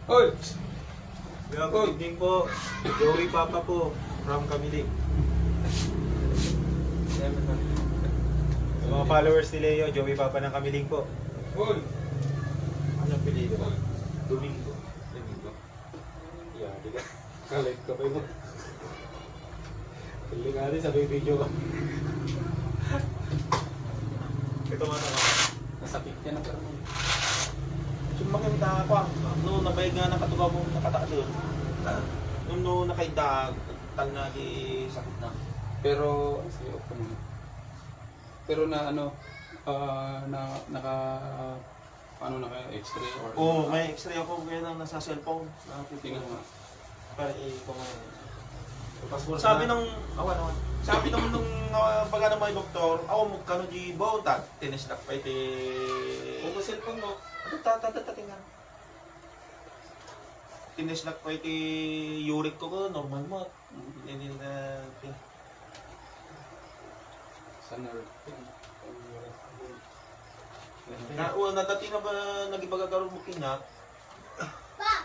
Oy! Good evening po. Joey Papa po from Kamilig. Sa mga followers ni Leo, Joey Papa ng Kamilig po. Oy! Anong pilido ba? Domingo. Yeah, di ka. Kalit ka pa mo. Pili ka rin sa video ko. Ito nga naman. Nasakit yan ang karami. Yung maganda ako, no, nabayag nga ng katugaw mong nakataas doon. Nung nakaidag, tal na di sakit na. Pero, sige, open mo. Pero na ano, paano na kaya, x-ray or... Oo, may x-ray ako kaya nang nasa cellphone. Tingnan mo. Para kung Passport sabi na. nung, awan. Sabi nung baga ng mga doktor, ako mo kano di bautat, tinisdak pa iti... Kung sa cellphone mo, Ano tatatingan? Tinisdak pa iti uric ko normal mo. Hindi na... Sa nerve. Dati na ba nagibagagaroon mo kinak?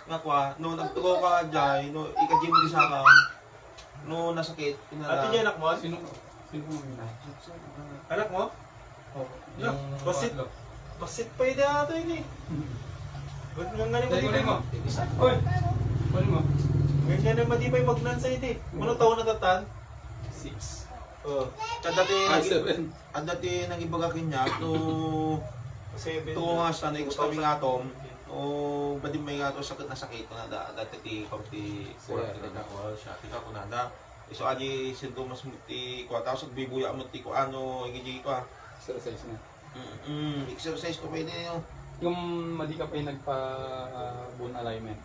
Nga kwa, no nagtugaw ka dyan, no ikajim di sa akin, no nasakit, ate pinala. niya anak mo? Sino mo yun? Anak mo? Oh, Yeah, basit. Basit pa yun ato yun eh. Ba't mo nga Dahil naman mo. isa? Oy! Kunin mo. Ganyan na madibay magnan sa iti. Ano taon na tatan? 6. Oo. Dati nagibaga kinyak, no 7. tuwa nga sa nagustawing atom, o badim may nga to sakit na sakit na dati ti pagti kurat ti nagawal siya ti ka kunada. Iso aji sintomas mo ti kuwata sa bibuya mo ti ko ano igiji ko. Exercise na. Exercise ko pwede yung Yung madi ka pa yung nagpa-bone alignment.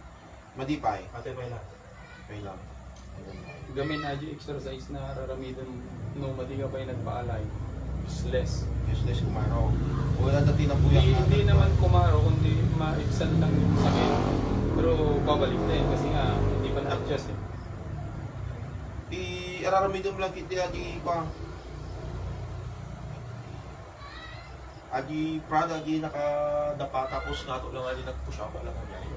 madipay. Ate pa lang. Okay lang. Gamin na yung exercise na raramidan no madi ka pa yung nagpa-align. Is less. Useless kumano. O wala dati na buyak na. Hindi naman kumaro, kundi maibsan lang yung sakit. Pero babalik na yun kasi nga hindi pa na-adjust eh. Di araramidom lang kiti aji ko. Aji Prada aji nakadapa tapos nga to lang aji nag-push up lang aji.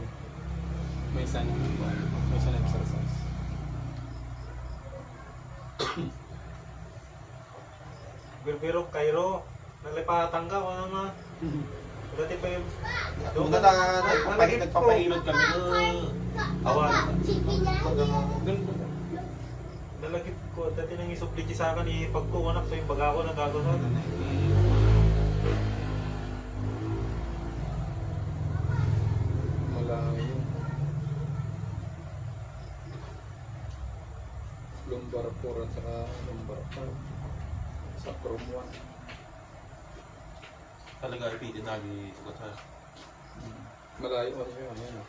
May isa na exercise. Pero Cairo, nalipatan ka, ano nga. Dati pa yung... Doon na nagpapahilot kami Awan. Doon Nalagip ko, dati nang isupli sa akin, pagkuwanak sa yung baga ko na gagawin. malayo. Lumbar 4 at saka lumbar 5. Sacrum 1. talaga repeated na aji sa Malayo kasi yun, yan ah.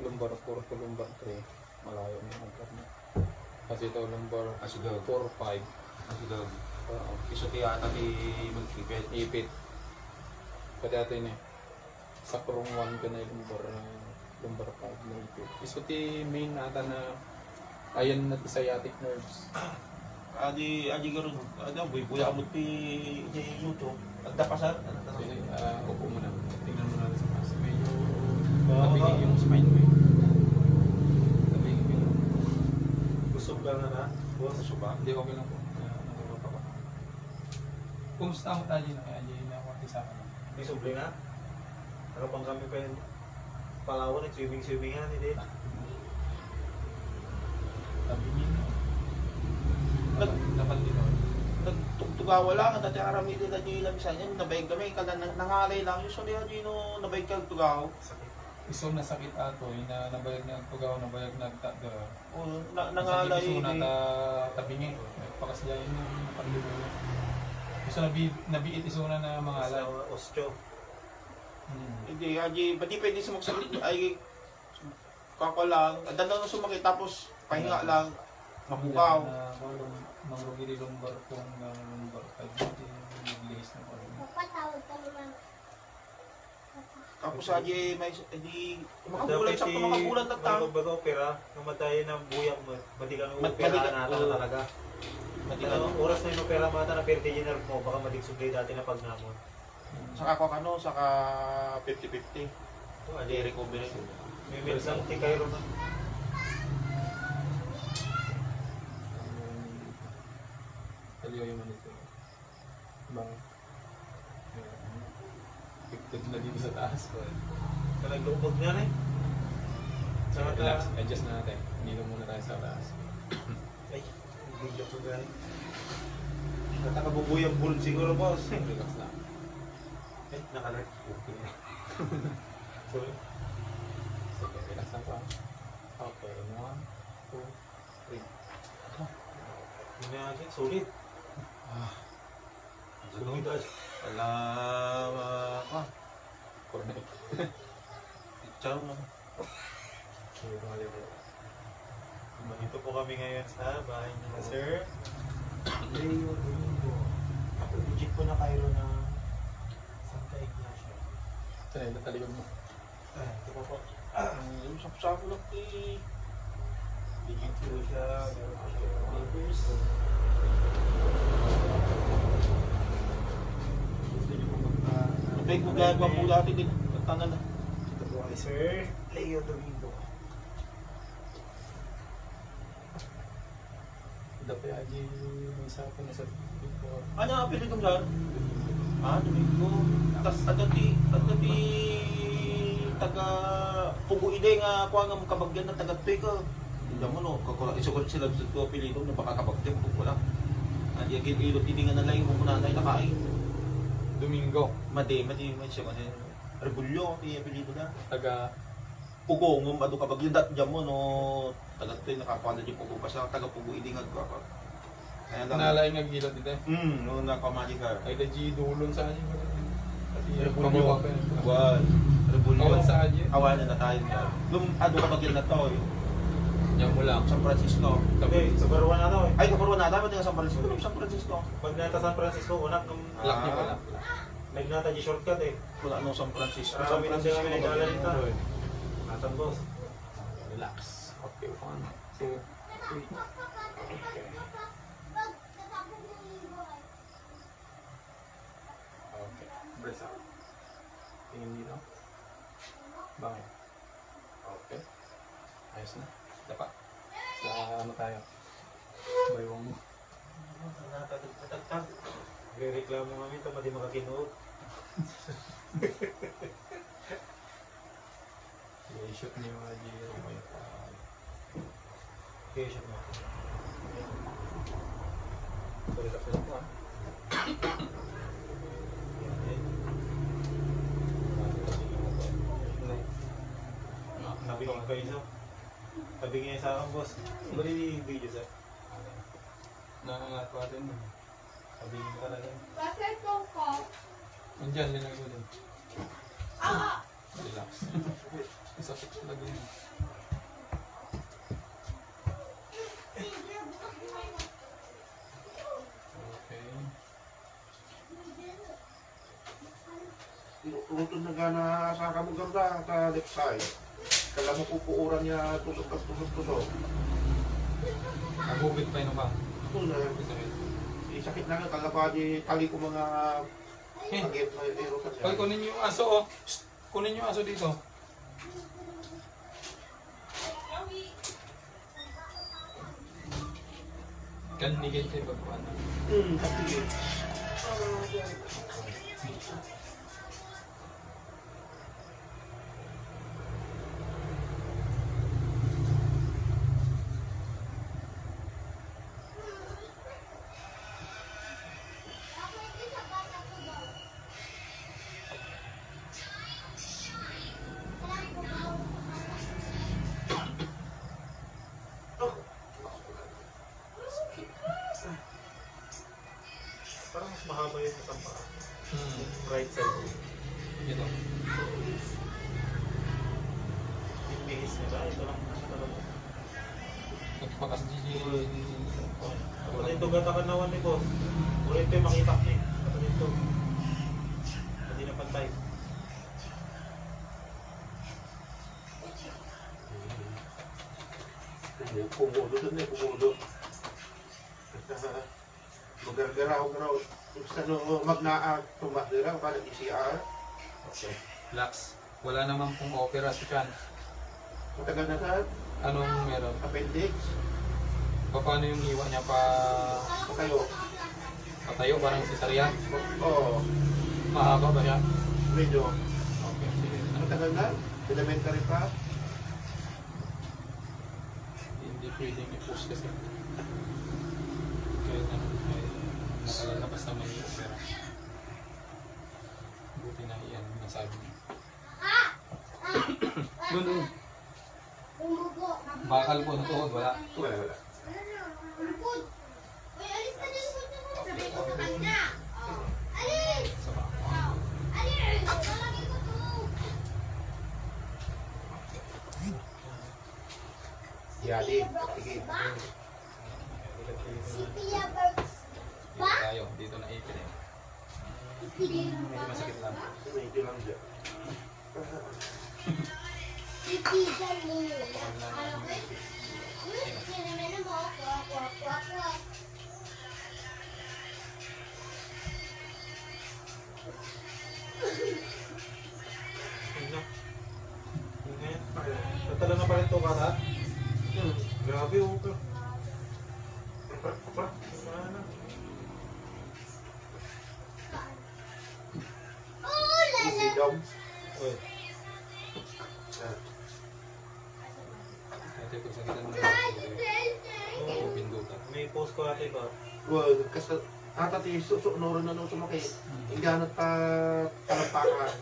Lumbar 4 to lumbar 3. Malayo na yung agad. Kasi ito lumbar Asigag. 4, 5. kasi daw Oo. iso ti ata ti magkipet. Ipit. Pati atin eh. Sacrum 1 ka na yung lumbar 5 na ipit. Iso ti main ata na ayan na ti sciatic nerves. Aji garon ada buya amot ti YouTube. Adda pasar. Sige, upo muna. Tingnan mo natin sa kasi medyo Oo. nabigay yung spine mo eh. Nabigay yung Busog ka na. Boss. Sa suba. hindi okay lang po. Nagulog ako. Kumusta mo tayo na kaya Jay na kwati sa akin? May subli nga. Nakapang kami pa yung Palawan, swimming nga, hindi. Tabi niyo. Dapat din ako. Nagtugtugawa lang dati aramidin na di lamisan yan nabayag kami kada nangalay lang yung suli aji no nabayag kag tugaw. Iso na sakit ato, na nabayag na tugaw, nabayag na nagtaga. O nangalay. Iso na tabingin. Pakasyayin yung napandibo niya. Iso nabiit iso na na mga alay. Sa ostyo. Hindi aji pati pwede sumagsakit ay kako lang adan lang sumakit tapos pahinga lang mabukaw. Mangrugiri lumbar kung lumbar pag hindi naglihis na ko. Tapos aji may di makabulan sa makabulan tatang. Bago opera, namatay ng buyak mo. Madi kang Madi opera ka- na oo. talaga. Ano, oras na yung opera mata na perte general mo, baka madigsugay dati na pagnamon. Saka ako saka 50-50. Ito, Hindi, recovery. may minsan ti Cairo na. Kaliwa yung manito. Bang. Higpit na dito sa taas. Naglumbog niya na eh. Saka Relax, adjust na natin. Dito muna tayo sa taas. Ay, bigla ko gani. Nakabubuyang bull siguro, boss. Relax na. Ay, nakalag. Okay. Sorry. Sige, relax lang pa. Okay, 1, 2, 3. Yun na natin, sulit. Sulit aja. Wala, Cornet. Ciao mo. Dito po kami ngayon sa bahay nila, sir. Leo Domingo. Legit po na Cairo na Santa Ignacio. Saan yung natalikod mo? Ito po. Yung sapsako lang Legit po siya. Meron po siya papers. Gusto niyo po May gugagawa po dati din. Tanan na. Ito po kay Sir Leo Domingo. Dapat aja may sapo na sa before. Ano ang apelido mo dyan? Domingo. Tas taga Pugo ide nga kuha nga kabagyan na taga Tuy ka. Hindi mo no, kakula isukot sila sa tuwa apelido na baka kabagyan mo wala. Andi agil ilot hindi nga nalay mo kunanay nakain. Domingo. Madi man siya madi. Rebulyo ti apelido na. Taga Pugo ngum adu kabagyan dat jam mo no taga Tuy nakakuha na di pugo pa siya taga Pugo ide nga kuha. Kaya lang. nalay nga gilot dito. No nakamali ka. Ay da G dulon sa aja. Rebulyo. Wal. Rebulyo. Awan sa aja. Awanan na tayo niya. Nung ado kabagyan na to. Yan mo lang. San Francisco. Sabi, sa Barwan na daw eh. Ay, kaparuan na dapat yung San Francisco. San Francisco. Pag nata San Francisco, unak ng Lock niyo pala. nagnata di shortcut eh. Wala ano San Francisco. San San Francisco Francisco. may dala rin tayo. Atan boss. Relax. Okay, 1, 2, 3. Okay. Okay. Breath out. Tingin dito. Bango. Okay. Ayos na. Dapat. Sa ano tayo? Baywang mo. Natagtag. Reklamo kami ito, madi makakinood. I-shoot niyo mga G. Okay, shot mo. Sorry ka sila po ah. Nabigay ko isa. Nabigay sa akin boss. Bali yung video sir. Nangangat pa rin. Nabigay talaga. Bakit ko ko? Nandiyan, linag mo din. Ah! Relax. Isapit sila din. Okay. Utod na gana sa kamuganda ta left side. Kala mo pupuuran niya tusok. Nagubit pa yun ka. Ito na. Sakit na nga. Kala pa di tali ko mga agit na irutan Hoy, siya. kunin niyo yung aso oh. Shh! Kunin niyo yung aso dito. Kanigay kayo pagkuhan. Sige. Parang mas mahaba yung isang paa. Right side. Ito. Yung bihis nila. Ito lang. Nagpakas GG. Wala ito gatakan nawan ni boss. Wala ito yung makita niya. Wala ito. Hindi na pantay. Pumulo doon pumulo. Magargaraw-garaw. Gusto no magnaag tumakdira para di CR. Relax. Wala naman pong opera si Chan. Matagal na sa Anong meron? appendix. Paano yung iwan niya pa Patayo. patayo? Parang cesarean? Oo. Mahaba ba yan? Medyo. Okay, sige. Matagal na. Elementary pa. Hindi pwedeng i-push kasi. Kaya nakalabas naman yung opera. Buti na yan, nasabi niya. Doon. Umubo. Bakal po sa tuhod, wala. Wala. Uy, alis ka dyan. Sabi ko sa kanya. Oh. Alis! Sa bako. Alis! Lalagay ko to. Yali. Sige. Si Tia Berks Dito tayo, dito na ipin eh. Medyo masakit lang. Medyo lang dyan. si Tia Lila. Alam ko yun? Sinamena mo. Kwak. Natala na pala ito ka ha? Grabe oh. Oh, Easy lala. job. Uy, Ate, kung sakitan mo na oh, pindutan. may post ko ate ba? Well, kasi tatati susunuran na nung sumakit. Ingganat pa palapakan.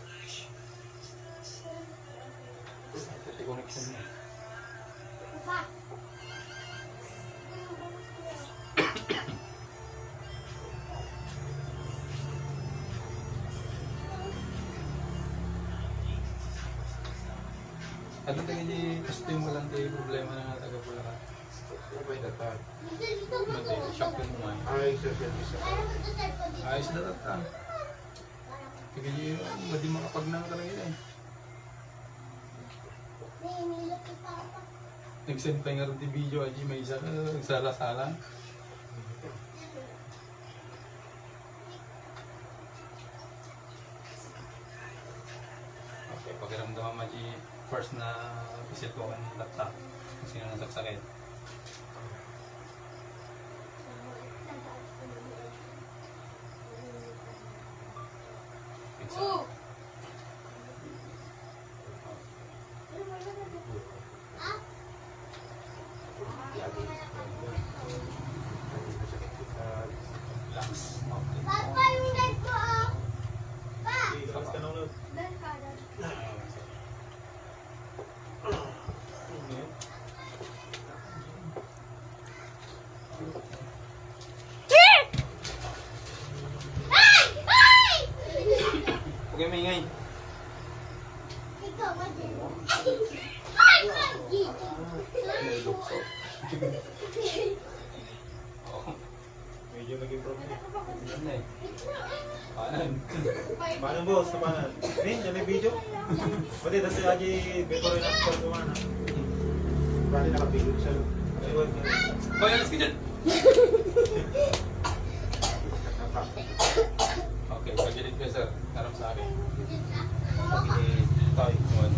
Ate, connection mo. Ano tayo di custom walang tayo problema na taga Bulacan. Ano ba yung datan? Mati, shock yun mo eh. Ay, service ako. Ayos na tata. Sige di, madi makapag na talaga yun eh. Nag-send pa nga rin di video aji may isa nagsala-sala. Okay, pakiramdaman mo aji first na visit ko ang laptop. Kung sino nasaksakit. Oh. Yali. Relax. Okay. Papa, yung dad ko ah. Pa! Relax ka na ulit. Dad ka, dad. Okay, maingay. Ikaw, Madin. Ay, Madin! May lukso. Oo. Medyo nag-improve na. Yan na eh. Paanan. Paano boss? Paano? Min, yan may video? Pati na si Aji before and after kumana. Bali nakapilog siya. Ayun. Hoy, alas ka dyan! Okay, pagilid ka sir. Harap sa akin. Pagilid tayo. One.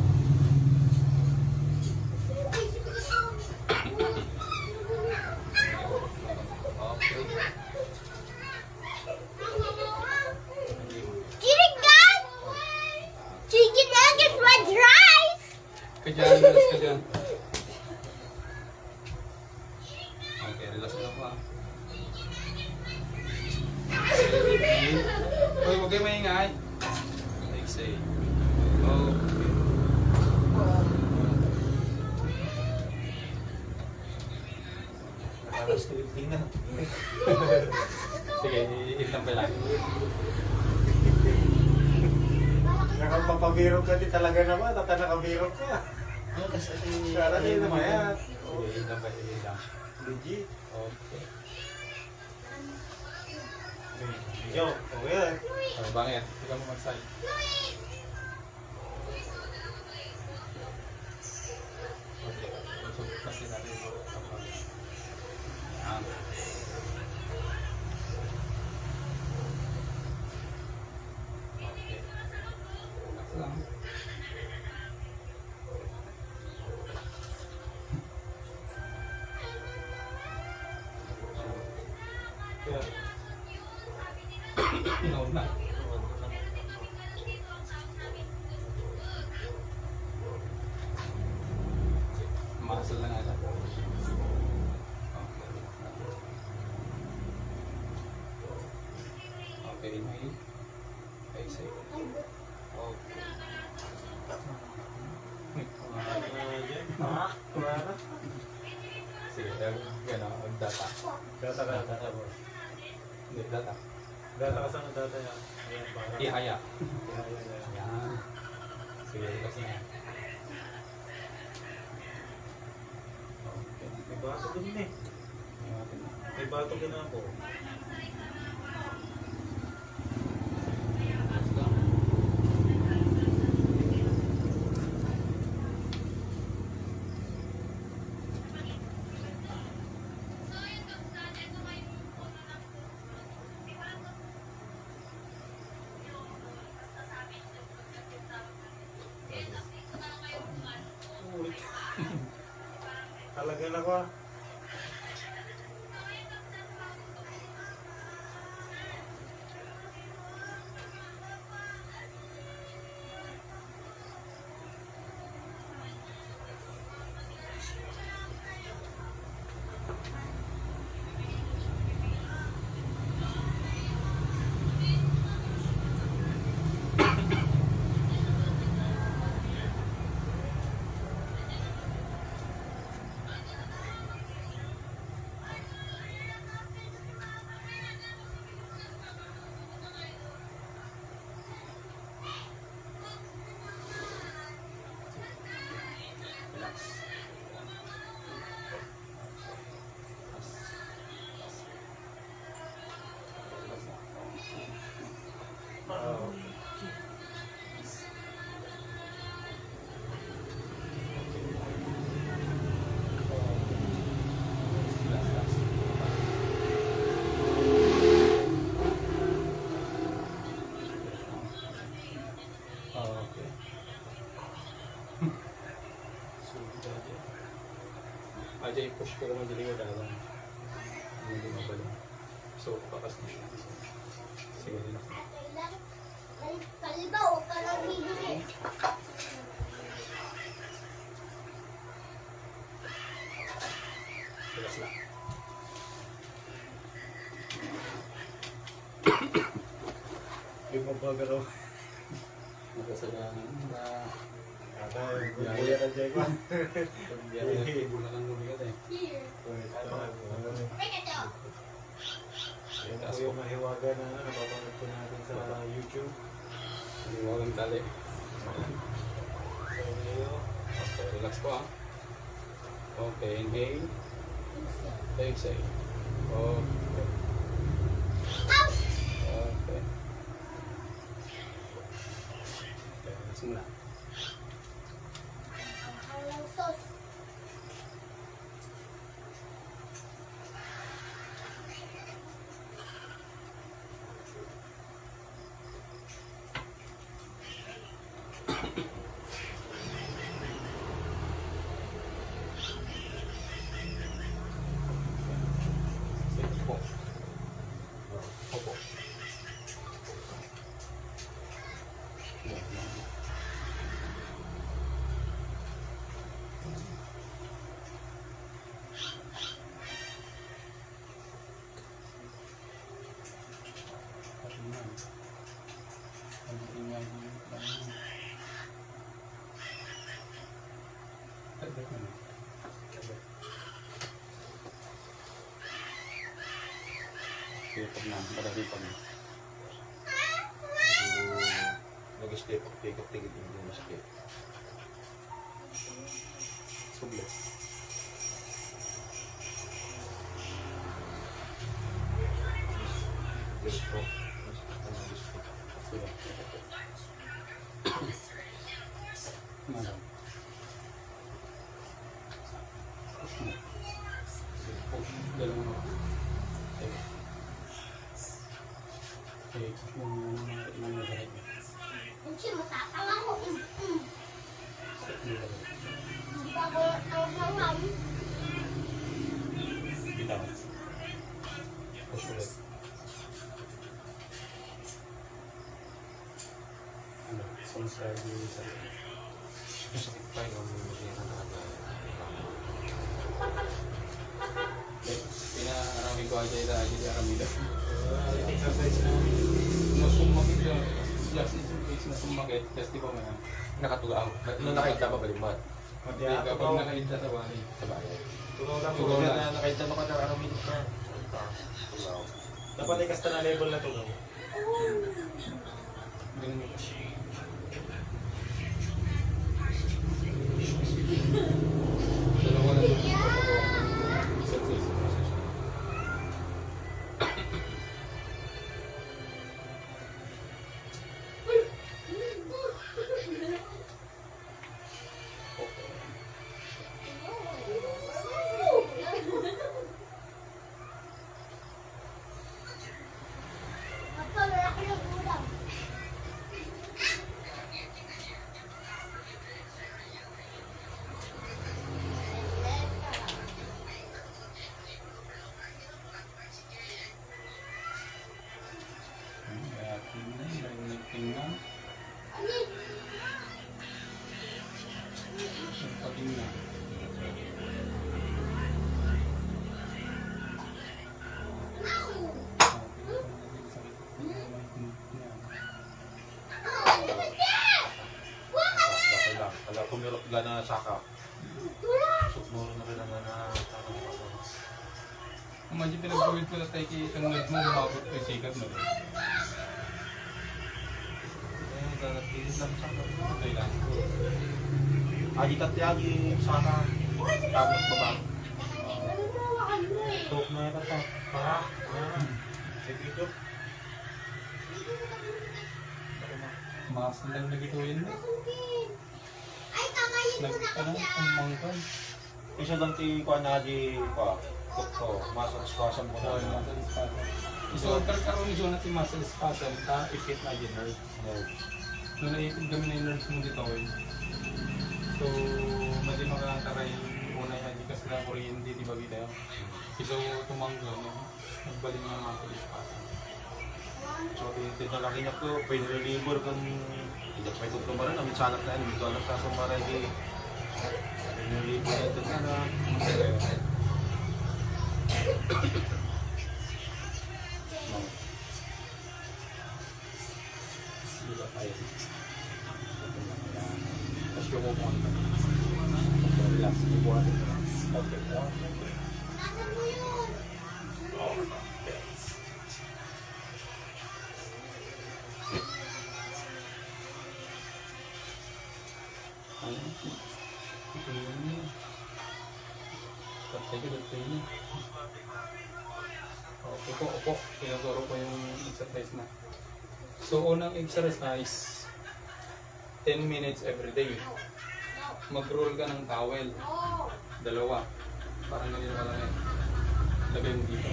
Okay. Chicken! Chicken nuggets with rice! Kadyan, alas ka dyan. Okay, relax lang pa. Hoy, huwag kayo maingay. Exhale. Okay. Alas ko yung tingnan. Sige, ilang pa lang. Nakapapabiro ka din talaga naman. Tata nakabiro ka. Kala din naman yan. Sige, ilang pa, ilang. Legit. Okay. Yo, okay. Oh, bangit. Ikaw mo mag-side. Okay. So, kasi natin ito. Yan. Okay. Relax lang. Nauna. Muscle lang ata. Okay, may exhale. Okay. Sige, gano'n, mag-data. Data ka. Data mo. Hindi, data. Data ka saan ang data yan? Ayan, para. Ihaya. Ayan. Yan. Sige, kasi na yan. Okay. May bato dun eh. Iwatin na. May bato ginapo. Talaga na ko. Okay. Ajay, push ko naman dili ko dalan. Hindi mo ba lang. So, pakas na siya. Sige na. Kalibaw ka lang bibili. Relax lang. Yung magpagalaw. Nakasalangan na Buya ka dyan ko. pagbiyari bulan lang lumigat eh. Here. Take it out. Yan po yung mahiwaga na napapanood po natin sa YouTube. Liwagang tali. So, ngayon, Okay, relax po ah. Okay, inhale. Exhale. Okay. Okay. Okay, relax muna. Ang sauce. Sige po. Opo. Yan, yan. Sige, pag na, marami pag na. Nag-step up, take up, tigil yung step. Sublet. Gusto. Sige. Malam. Push mo. Sige, push. Dalawang mo. Sige. Okay, push mo yung nagahit. Hindi mo tatawa ko. Step mo lang. Bago ang hangam. Bitaw. Push ulit. Sakit pa yung mga Pinarami ko aja ita aja di aramida. Exercise mo. Nasumakit siya. Just in case na sumakit, just di ba man? nakatugaw. Nung nakita pa balimat. Hindi kapag nakalinta sa bali. Sa bayan. Tugaw lang. Tugaw Tugaw lang. lang. Na nakita mo ka na araw minute ka. Tugaw. Dapat ay kasta na level na tugaw. Ganun yun. Dalawa na ito. Exercise. Kaya tingnan, tingnan. Patingnan. Bakit lang. Kala kumirot ka na saka. Sukmuro na rin naman na tanong ako. Kung medyo pinag-gawin ko na tayo kay isang nerd mo, umabot ko yung sikat mo rin. Eh, gagatilin lang saka. Ito lang. Agi kat agi saka. Tapos baba. Tok na yata pa. Parah. Sige ito. Masan lang nagito yun. Ay, tamayin ko na kasi Ang mangkal. Isa lang ti kuan na agi pa. Tukto, masas-pasan mo Oo, na. muscle spasm. So, karkaroon iso natin muscle spasm, ta ipit na yung nerve. Nung naipit kami na yung nerves mo dito, so, madi makakaray una yung adikas na kuryente, di ba kita yun? So, tumanggo, no? Nagbalik na muscle spasm. So, tinalaki niya ko, pain reliever kan tidak pa ito tumaran, amit sanak na yan, ito anak sa sumaray di. Pain reliever na ito na. Di ba tayo? Tapos yung upon. Relax, ibuhat ito. Okay, Nasaan mo yun? Upo, upo. Tinuturo ko yung exercise na. So, unang exercise, 10 minutes every day. Mag-roll ka ng towel. Dalawa. Parang ganito ka lang yan. Lagay mo dito.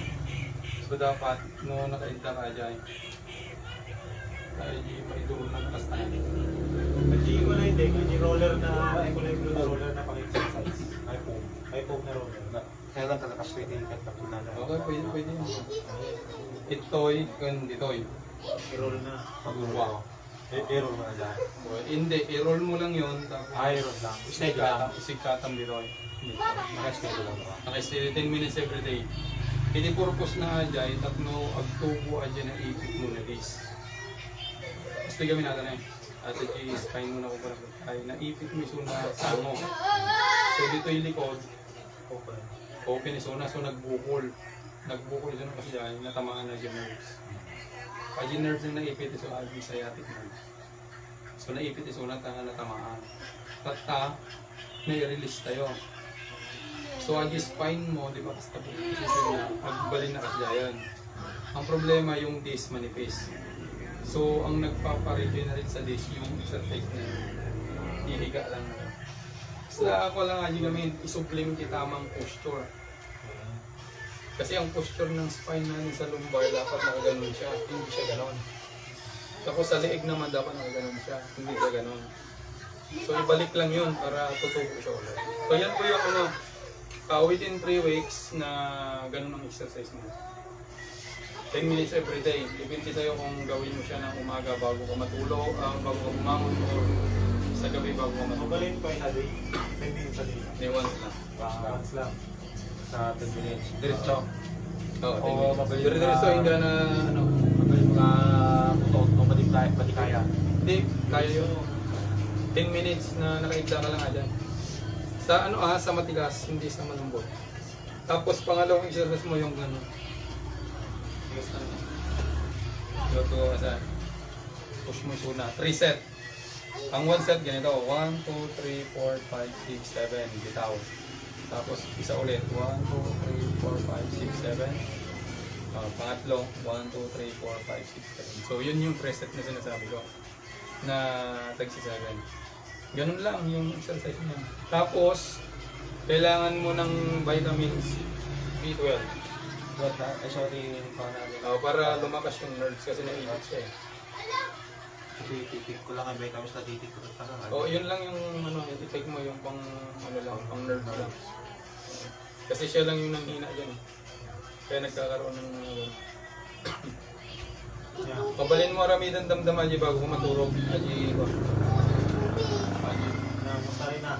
So, dapat, no nakainta ka dyan, ay maiduro na nakas tayo. Nag-gym ko na hindi. Nag-roller na, equilibrium na roller na pang-exercise. Ay foam na roller. Kaya lang talakas-straight in kat na na. Okay, pwede, pwede. Ito'y, kundi ito'y. I-roll na. Pagluwa. I-roll mo na dyan. Hindi, i-roll mo lang yun. I-roll lang. Snake lang. Isigkatam dito. Naka-schedule lang ba? Naka-stay 10 minutes every day. Hindi purpose na ajay, tatlo agtubo ajay na ipit mo na dis. Gusto gawin natin eh. At i-spine mo na ko para ay naipit mo yung na sango. So dito yung likod, Open. open is una, so nagbukol. Nagbukol siya kasi dyan, natamaan na yung nerves. Pag yung nerves na naipit, so agi sciatic nerves. So naipit is una, natamaan. Tata, may release tayo. So agi spine mo, di ba, basta position na, pagbalik na kasi yan. Ang problema yung disc manifest. So ang nagpapa-regenerate sa disc yung exercise na yun. Hihiga lang na. Basta ako lang agi gamin, isupplement yung tamang posture. Kasi ang posture ng spine natin sa lumbar dapat nakaganon siya, hindi siya ganon. Tapos sa leeg naman dapat nakaganon siya, hindi siya ganon. So ibalik lang yun para tutubo siya ulit. So yan po yung ano, within 3 weeks na ganon ang exercise mo. 10 minutes every day. Depende sa'yo kung gawin mo siya ng umaga bago ka matulog, bago ka bumangon or Sa gabi bago ka matulog. Mabalin pa yung day. 10 minutes a day. May once lang. Once lang. Sa 10 minutes. Diretso. Oo, Oo, mabilis na- Dire-diretso, hindi na ano. Mabilis mga putot mo, pati kaya. Hindi, kaya yun. 10 minutes na nakaigla ka lang nga dyan. Sa ano sa matigas, hindi sa malambot. Tapos pangalawang exercise mo yung ano. Tigas na. Go to push mo yung una. 3 set. Ang 1 set ganito. 1, 2, 3, 4, 5, 6, 7. Bitaw. Tapos isa ulit. 1, 2, 3, 4, 5, 6, 7. Pangatlo. 1, 2, 3, 4, 5, 6, 7. So yun yung 3 set na sinasabi ko. Na tagsi 7. Ganun lang yung exercise niya. Tapos, kailangan mo ng vitamins B12. What na? Ay, sorry, pa namin. Para lumakas yung nerves kasi naiinit siya eh. Kasi titik ko lang ang vitamins na titik ko. Yun lang yung ano, i-take mo yung pang ano lang, pang nerves lang. Kasi siya lang yung nanghina dyan eh. Kaya nagkakaroon ng Yeah. pabalin mo aramidan damdaman niya bago maturog. Aji ba? Aji. Namusta rin na.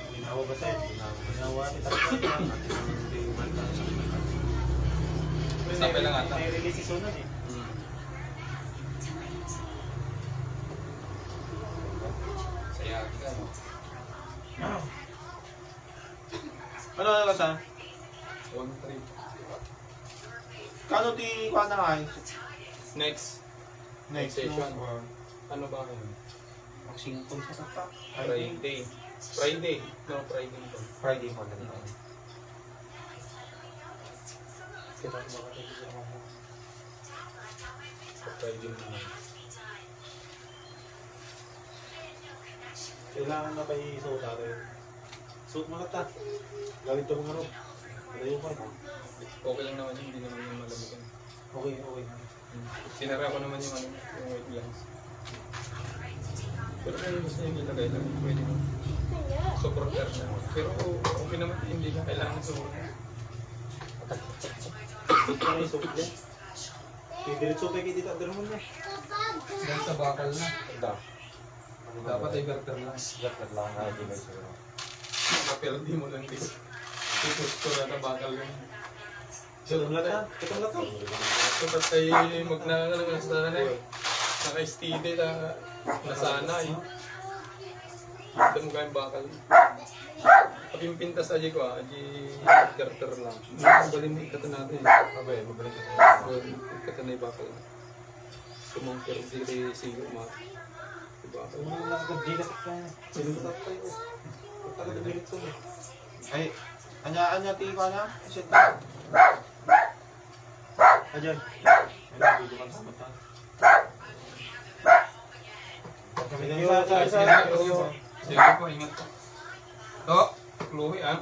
Ginawa ba sa'yo? Ginawa ni Tatay. Sabi lang ata. May release si Sunan eh. Saya ka no? Ano na lang sa? 1-3. Kano ti kuha na nga? Next. Next session. no? Ano ba yun? Maxing kung sa kata. Friday. Friday. No, Friday ito. Friday mo ganito. Friday naman. Kailangan na pa i-suot natin. Suot mo na ta. Gawin ito mga ro. Malayo pa. Okay lang naman yun, hindi naman yung malamig. Okay, okay. Sinara ko naman yung ano, yung white lines. Pero kung gusto nyo ilagay lang, pwede mo. Supporter na. Pero okay naman, hindi na kailangan supporter. Suot ka na yung suot din. Diretso pa kayo dito. Diretso mo na. Dahil sa bakal na. Ito. Dapat ay garter lang. Jacket lang nga, di ba siguro. Pero di mo lang dis. Tipos ko na bakal yun. Suot mo na ta. Ito mo na ta. So, ba't tayo naka-steady na nasanay. Ito mo kayong bakal. Papimpintas aja ko aji garter lang. Balin mo ikatan natin. Abay, mabalik ka. Ikatan na yung bakal. Sumangkir hindi sigo ma. Diba? Suot mo na sa gina ka. Suot tayo. Talaga diretso mo. Ay, anya ti kuha na? Set na. Ayan. Ayan, video ka sa mata. Sige po, ingat po. To, Chloe ah.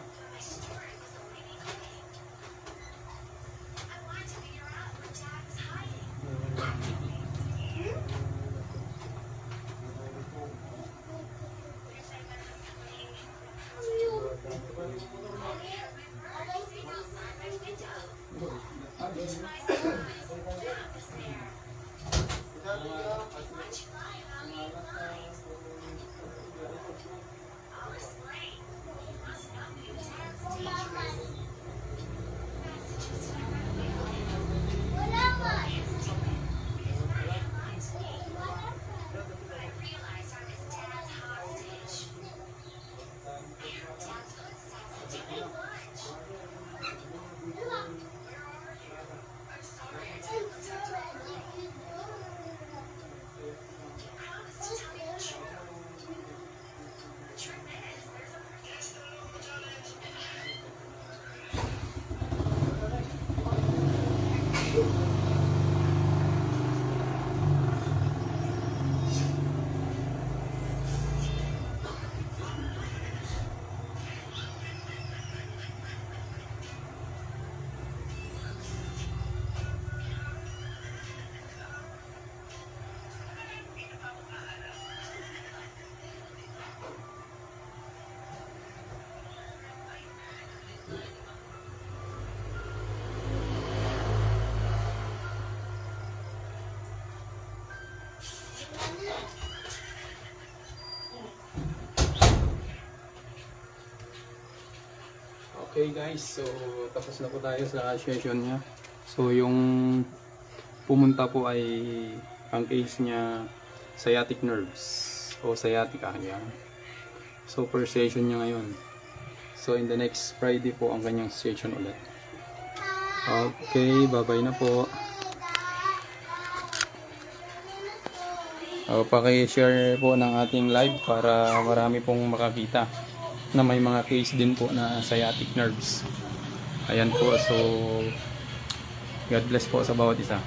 Okay guys, so tapos na po tayo sa session niya. So yung pumunta po ay ang case niya sciatic nerves o sciatica yan. So per session niya ngayon. So in the next Friday po ang kanyang session ulit. Okay, bye-bye na po. Paki-share po ng ating live para marami pong makakita na may mga case din po na sciatic nerves. Ayan po, so God bless po sa bawat isa.